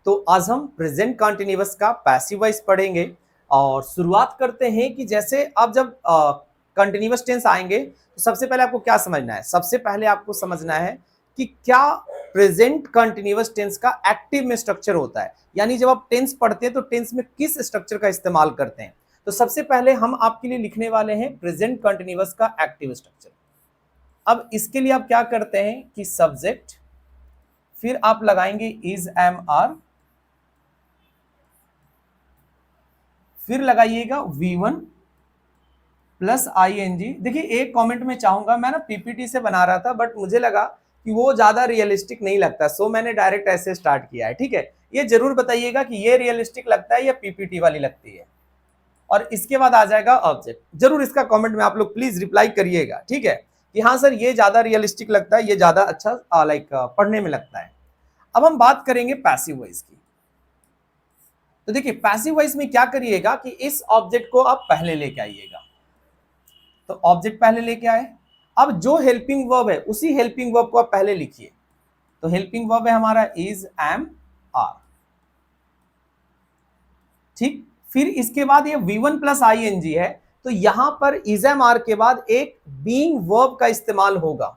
तो आज हम प्रेजेंट कंटिन्यूअस का पैसिव वॉइस पढ़ेंगे और शुरुआत करते हैं कि जैसे आप जब कंटिन्यूअस टेंस आएंगे तो सबसे पहले आपको क्या समझना है। सबसे पहले आपको समझना है कि क्या प्रेजेंट कंटिन्यूअस टेंस का एक्टिव में स्ट्रक्चर होता है, यानी जब आप टेंस पढ़ते हैं तो टेंस में किस स्ट्रक्चर का इस्तेमाल करते हैं। तो सबसे पहले हम आपके लिए लिखने वाले हैं प्रेजेंट कंटिन्यूअस का एक्टिव स्ट्रक्चर। अब इसके लिए आप क्या करते हैं कि सब्जेक्ट, फिर आप लगाएंगे इज एम आर, फिर लगाइएगा V1 प्लस ING। देखिए एक कमेंट में चाहूंगा, मैं ना पीपीटी से बना रहा था बट मुझे लगा कि वो ज्यादा रियलिस्टिक नहीं लगता, सो मैंने डायरेक्ट ऐसे स्टार्ट किया है। ठीक है, ये जरूर बताइएगा कि ये रियलिस्टिक लगता है या पीपीटी वाली लगती है। और इसके बाद आ जाएगा ऑब्जेक्ट। जरूर इसका कमेंट में आप लोग प्लीज रिप्लाई करिएगा, ठीक है, कि हाँ सर ये ज्यादा रियलिस्टिक लगता है, ये ज्यादा अच्छा लाइक पढ़ने में लगता है। अब हम बात करेंगे पैसिव वॉइस की। तो देखिए पैसिव वॉइस में क्या करिएगा कि इस ऑब्जेक्ट को आप पहले लेके आइएगा। तो ऑब्जेक्ट पहले लेके आए, अब जो हेल्पिंग वर्ब है उसी हेल्पिंग वर्ब को आप पहले लिखिए। तो हेल्पिंग वर्ब है हमारा इज एम आर, ठीक। फिर इसके बाद ये V1 प्लस ING है, तो यहां पर इज एम आर के बाद एक बीइंग वर्ब का इस्तेमाल होगा,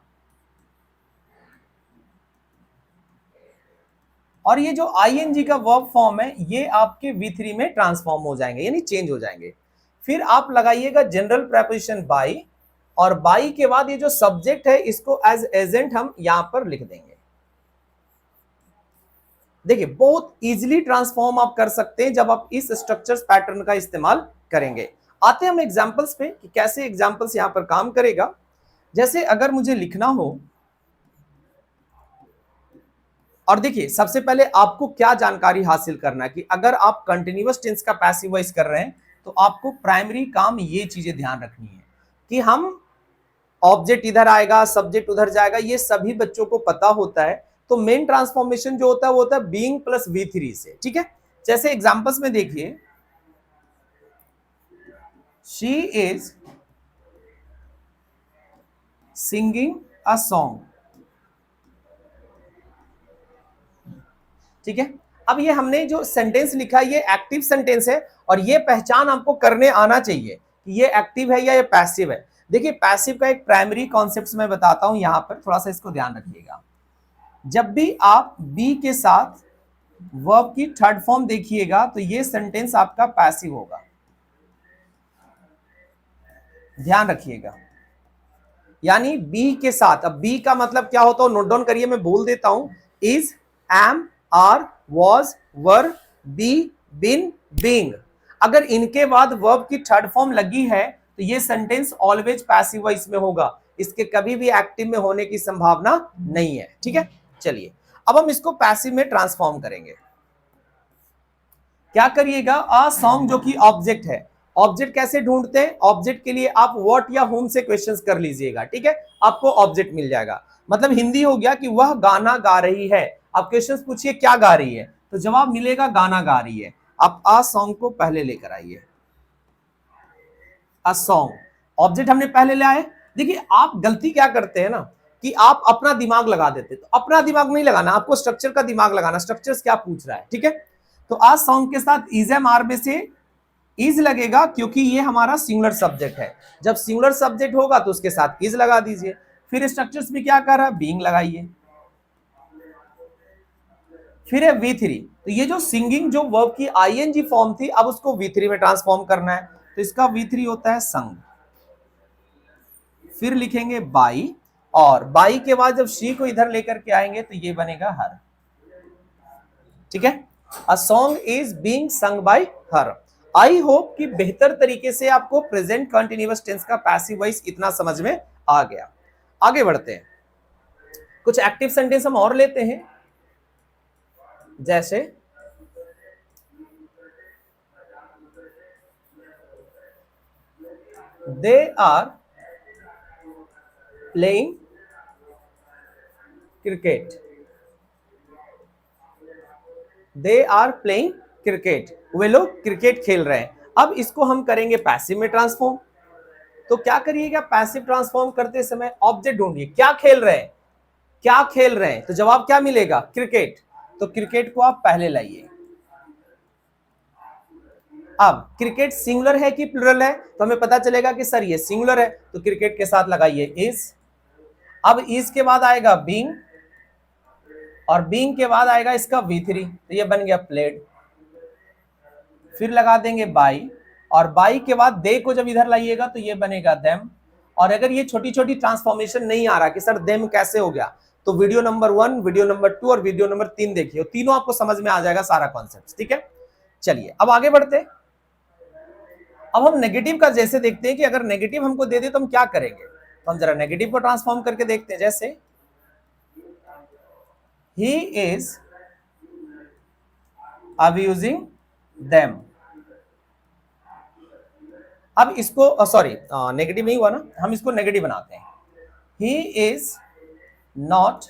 और ये जो ING का वर्ब फॉर्म है ये आपके V3 में ट्रांसफॉर्म हो जाएंगे, यानी चेंज हो जाएंगे। फिर आप लगाइएगा जनरल प्रेपोजिशन बाई, और बाई के बाद ये जो सब्जेक्ट है इसको एज एजेंट हम यहां पर लिख देंगे। देखिए बहुत इजीली ट्रांसफॉर्म आप कर सकते हैं जब आप इस स्ट्रक्चर्स पैटर्न का इस्तेमाल करेंगे। आते हैं हम एग्जांपल्स पे कि कैसे एग्जांपल्स यहां पर काम करेगा। जैसे अगर मुझे लिखना हो, और देखिए सबसे पहले आपको क्या जानकारी हासिल करना है कि अगर आप कंटिन्यूअस टेंस का पैसिव वॉइस कर रहे हैं तो आपको प्राइमरी काम ये चीजें ध्यान रखनी है कि हम ऑब्जेक्ट इधर आएगा, सब्जेक्ट उधर जाएगा, ये सभी बच्चों को पता होता है। तो मेन ट्रांसफॉर्मेशन जो होता है वो होता है बीइंग प्लस V3 से, ठीक है। जैसे एग्जांपल्स में देखिए, she is singing a song, ठीक है। अब ये हमने जो सेंटेंस लिखा है ये एक्टिव सेंटेंस है, और ये पहचान आपको करने आना चाहिए कि ये एक्टिव है या ये पैसिव है। देखिए पैसिव का एक प्राइमरी कॉन्सेप्ट मैं बताता हूं, यहां पर थोड़ा सा इसको ध्यान रखिएगा। जब भी आप बी के साथ वर्ब की थर्ड फॉर्म देखिएगा तो ये सेंटेंस आपका पैसिव होगा, ध्यान रखिएगा। यानी बी के साथ, अब बी का मतलब क्या होता है नोट डाउन करिए, मैं बोल देता हूं। Is, am, are, was, were, be, been, being. अगर इनके बाद वर्ब की थर्ड फॉर्म लगी है तो ये सेंटेंस ऑलवेज पैसिव वॉइस में होगा, इसके कभी भी एक्टिव में होने की संभावना नहीं है, ठीक है। चलिए अब हम इसको पैसिव में ट्रांसफॉर्म करेंगे। क्या करिएगा, अ सॉन्ग जो कि ऑब्जेक्ट है, ऑब्जेक्ट कैसे ढूंढते हैं, ऑब्जेक्ट के लिए आप व्हाट या होम से क्वेश्चंस कर लीजिएगा, ठीक है, आपको ऑब्जेक्ट मिल जाएगा। मतलब हिंदी हो गया कि वह गाना गा रही है, आप क्वेश्चंस पूछिए क्या गा रही है, तो जवाब मिलेगा गाना गा रही है। आप अ सॉन्ग को पहले लेकर आइए, अ सॉन्ग ऑब्जेक्ट हमने पहले ले आए। देखिए आप गलती क्या करते हैं ना कि आप अपना दिमाग लगा देते, तो अपना दिमाग नहीं लगाना, आपको स्ट्रक्चर का दिमाग लगाना, स्ट्रक्चर्स क्या पूछ रहा है, ठीक है। तो आज सॉन्ग के साथ इज एम आर में से इज लगेगा क्योंकि ये हमारा सिंगुलर सब्जेक्ट है, जब सिंगुलर सब्जेक्ट होगा तो उसके साथ इज लगा दीजिए। फिर स्ट्रक्चर्स में क्या कर रहा है, बीइंग लगाइए। फिर है V3, तो ये जो सिंगिंग जो वर्ब की ING फॉर्म थी अब उसको V3 में ट्रांसफॉर्म करना है, तो इसका V3 होता है संग। फिर लिखेंगे बाई, और बाई के बाद जब शी को इधर लेकर के आएंगे तो ये बनेगा हर, ठीक है। A song is being sung by her. I hope कि बेहतर तरीके से आपको प्रेजेंट कंटिन्यूअस टेंस का पैसिव वॉइस इतना समझ में आ गया। आगे बढ़ते हैं, कुछ एक्टिव सेंटेंस हम और लेते हैं। जैसे they are playing cricket, they are playing cricket, वे लोग क्रिकेट खेल रहे हैं। अब इसको हम करेंगे पैसिव में ट्रांसफॉर्म। तो क्या करिएगा, पैसिव ट्रांसफॉर्म करते समय ऑब्जेक्ट ढूंढिए, क्या खेल रहे हैं, क्या खेल रहे हैं, तो जवाब क्या मिलेगा, क्रिकेट। तो क्रिकेट को आप पहले लाइए। अब क्रिकेट सिंगुलर है कि प्लूरल है, तो हमें पता चलेगा कि सर ये सिंगुलर है, तो क्रिकेट के साथ लगाइए इज। अब इज के बाद आएगा बीइंग, और बीइंग के बाद आएगा इसका V3, तो ये बन गया प्लेड। फिर लगा देंगे बाई, और बाई के बाद दे को जब इधर लाइएगा तो ये बनेगा देम। और अगर ये छोटी छोटी ट्रांसफॉर्मेशन नहीं आ रहा कि सर देम कैसे हो गया, तो वीडियो नंबर 1, वीडियो नंबर 2 और वीडियो नंबर 3 देखिए, तीनों आपको समझ में आ जाएगा सारा कॉन्सेप्ट। ठीक है, चलिए अब आगे बढ़ते हैं। अब हम नेगेटिव का जैसे देखते हैं कि अगर नेगेटिव हमको दे दे तो हम क्या करेंगे, तो हम जरा नेगेटिव को ट्रांसफॉर्म करके देखते हैं। जैसे ही इज अब्यूजिंग देम। अब इसको सॉरी नेगेटिव नहीं हुआ ना, हम इसको नेगेटिव बनाते हैं। He is not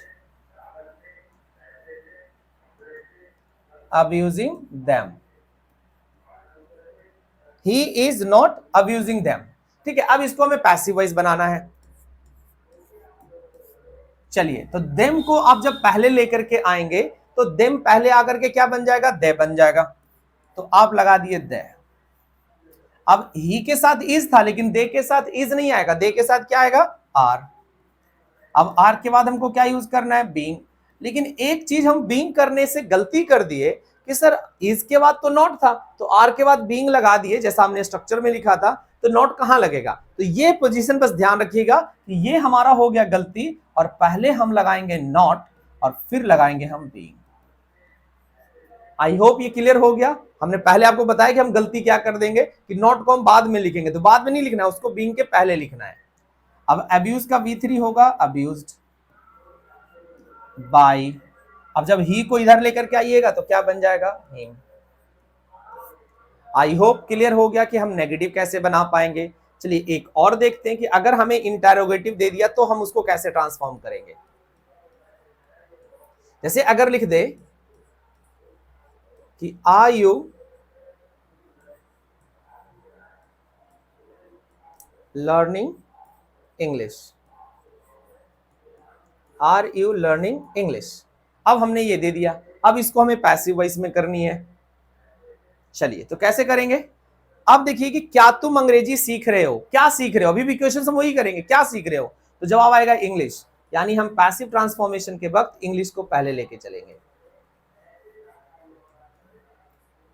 abusing them, he is not abusing them. ठीक है, अब इसको हमें पैसिव वॉइस बनाना है। चलिए, तो देम को आप जब पहले लेकर के आएंगे तो देम पहले आकर के क्या बन जाएगा, दे बन जाएगा, तो आप लगा दिए दे। अब ही के साथ इज था, लेकिन दे के साथ इज नहीं आएगा, दे के साथ क्या आएगा, आर। अब आर के बाद हमको क्या यूज करना है, बीइंग। लेकिन एक चीज हम बीइंग करने से गलती कर दिए कि सर इज के बाद तो नॉट था, तो आर के बाद बीइंग लगा दिए जैसा हमने स्ट्रक्चर में लिखा था, तो नॉट कहां लगेगा। तो ये पोजीशन बस ध्यान रखिएगा कि ये हमारा हो गया गलती, और पहले हम लगाएंगे नॉट और फिर लगाएंगे हम बीइंग। आई होप ये क्लियर हो गया। हमने पहले आपको बताया कि हम गलती क्या कर देंगे कि नॉट को हम बाद में लिखेंगे, तो बाद में नहीं लिखना है, उसको बीइंग के पहले लिखना है। अब अब्यूज का V3 होगा अब्यूज्ड बाय। अब जब ही को इधर लेकर के आइएगा तो क्या बन जाएगा, हिम। आई होप क्लियर हो गया कि हम नेगेटिव कैसे बना पाएंगे। चलिए एक और देखते हैं कि अगर हमें इंटरोगेटिव दे दिया तो हम उसको कैसे ट्रांसफॉर्म करेंगे। जैसे अगर लिख दे कि are you learning English, are you learning English. अब हमने ये दे दिया, अब इसको हमें पैसिव वॉइस में करनी है। चलिए तो कैसे करेंगे, अब देखिए कि क्या तुम अंग्रेजी सीख रहे हो, क्या सीख रहे हो, अभी भी क्वेश्चन हम वही करेंगे, क्या सीख रहे हो, तो जवाब आएगा इंग्लिश। यानी हम पैसिव ट्रांसफॉर्मेशन के वक्त इंग्लिश को पहले लेके चलेंगे,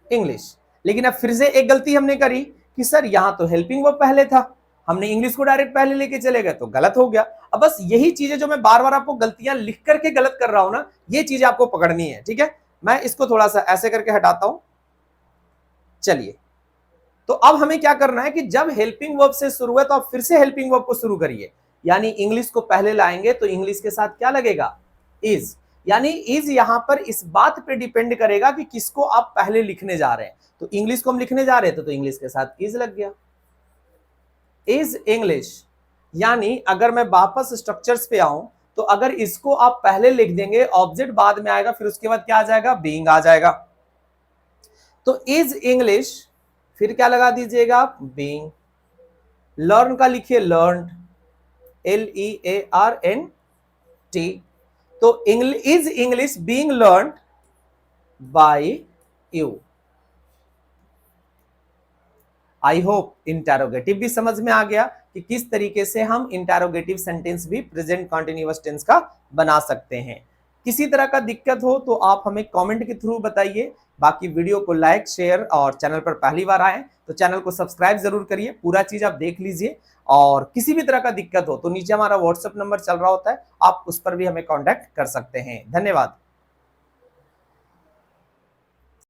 इंग्लिश। लेकिन अब फिर से एक गलती हमने करी कि सर यहां तो हेल्पिंग वर्ब पहले था, हमने इंग्लिश को डायरेक्ट पहले लेके चले गए, तो गलत हो गया। अब बस यही चीजें जो मैं बार बार आपको गलतियां लिख करके गलत कर रहा हूं ना, ये चीजें आपको पकड़नी है। ठीक है, मैं इसको थोड़ा सा ऐसे करके हटाता हूं। चलिए, तो अब हमें क्या करना है कि जब हेल्पिंग वर्ब से शुरू है तो आप फिर से हेल्पिंग वर्ब को शुरू करिए, यानी इंग्लिश को पहले लाएंगे तो इंग्लिश के साथ क्या लगेगा, इज। यानी इज यहां पर इस बात पे डिपेंड करेगा कि किसको आप पहले लिखने जा रहे हैं। तो इंग्लिश को हम लिखने जा रहे थे तो इंग्लिश के साथ इज लग गया, इज इंग्लिश। यानी अगर मैं वापस स्ट्रक्चर्स पे आऊं तो अगर इसको आप पहले लिख देंगे, ऑब्जेक्ट बाद में आएगा, फिर उसके बाद क्या आ जाएगा, बीइंग आ जाएगा। तो इज इंग्लिश, फिर क्या लगा दीजिएगा, बीइंग। लर्न का लिखिए लर्नड, LEARNT। तो is English being learned by you. I hope interrogative भी समझ में आ गया कि किस तरीके से हम इंटरोगेटिव सेंटेंस भी प्रेजेंट कंटीन्यूअस टेंस का बना सकते हैं। किसी तरह का दिक्कत हो तो आप हमें कमेंट के थ्रू बताइए। बाकी वीडियो को लाइक, शेयर और चैनल पर पहली बार आए तो चैनल को सब्सक्राइब जरूर करिए, पूरा चीज आप देख लीजिए। और किसी भी तरह का दिक्कत हो तो नीचे हमारा व्हाट्सएप नंबर चल रहा होता है, आप उस पर भी हमें कॉन्टैक्ट कर सकते हैं। धन्यवाद।